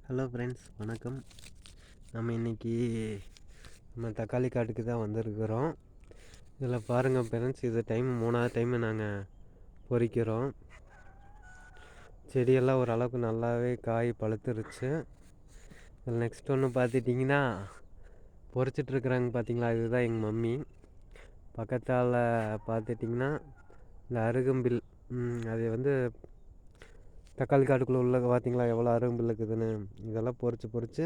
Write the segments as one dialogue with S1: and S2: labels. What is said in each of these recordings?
S1: Hello friends, வணக்கம். நம்ம இன்றைக்கி தக்காளி காட்டுக்கு தான் வந்திருக்கிறோம். இதில் பாருங்கள் ஃப்ரெண்ட்ஸ், இது 3வது டைம் நாங்கள் பொறிக்கிறோம். செடியெல்லாம் ஓரளவுக்கு நல்லாவே காய் பழுத்துருச்சு. இதில் நெக்ஸ்ட் ஒன்று பார்த்துட்டிங்கன்னா பொறிச்சிட்ருக்குறாங்க பார்த்தீங்களா, இதுதான் எங்கள் மம்மி. பக்கத்தால் பார்த்துட்டிங்கன்னா இந்த அருகம்பில், அது தக்காளி காட்டுக்குள்ளே உள்ள பார்த்தீங்களா எவ்வளோ அருகம்புல் இருக்குதுன்னு. இதெல்லாம் பொறிச்சு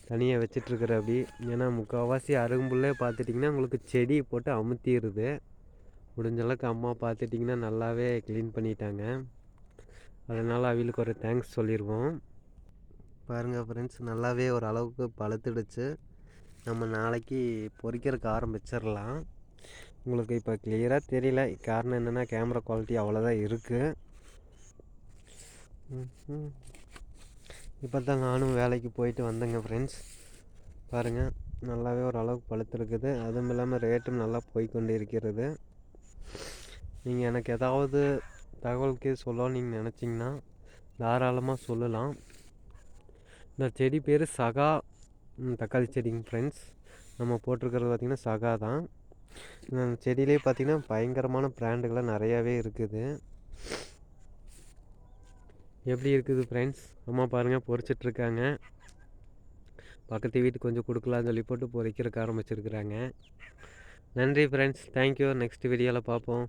S1: தனியாக வச்சிட்ருக்குற அப்படி. ஏன்னா முக்கால்வாசி அருகம்புல்லே பார்த்துட்டிங்கன்னா உங்களுக்கு செடி போட்டு அமுத்திடுது. முடிஞ்சளவுக்கு அம்மா பார்த்துட்டிங்கன்னா நல்லாவே க்ளீன் பண்ணிட்டாங்க. அதனால் அவங்களுக்கு ஒரு தேங்க்ஸ் சொல்லிடுவோம். பாருங்கள் ஃப்ரெண்ட்ஸ், நல்லாவே ஒரு அளவுக்கு பழுத்துடுச்சு. நம்ம நாளைக்கு பொறிக்கிறதுக்கு ஆரம்பிச்சிடலாம். உங்களுக்கு இப்போ கிளியராக தெரியல, காரணம் என்னென்னா கேமரா குவாலிட்டி அவ்வளோதான் இருக்குது. இப்போ தான் நானும் வேலைக்கு போயிட்டு வந்தேங்க ஃப்ரெண்ட்ஸ். பாருங்கள், நல்லாவே ஒரு அளவுக்கு பழுத்துருக்குது. அதுவும் இல்லாமல் ரேட்டும் நல்லா போய்கொண்டு இருக்கிறது. நீங்கள் எனக்கு ஏதாவது தகவலுக்கு சொல்லணும்னு நீங்கள் நினச்சிங்கன்னா தாராளமாக சொல்லலாம். இந்த செடி பேர் சகா தக்காளி செடிங்க ஃப்ரெண்ட்ஸ். நம்ம போட்டிருக்கிறது பார்த்திங்கன்னா சகா தான். இந்த செடியிலே பார்த்திங்கன்னா பயங்கரமான பிராண்டுகள்லாம் நிறையாவே இருக்குது. எப்படி இருக்குது ஃப்ரெண்ட்ஸ்? அம்மா பாருங்கள் பொறிச்சிட்ருக்காங்க. பக்கத்து வீட்டுக்கு கொஞ்சம் கொடுக்கலான்னு சொல்லி போட்டு பொறிக்கிறதுக்கு ஆரம்பிச்சிருக்கிறாங்க. நன்றி ஃப்ரெண்ட்ஸ், தேங்க்யூ. நெக்ஸ்ட் வீடியோவில் பார்ப்போம்.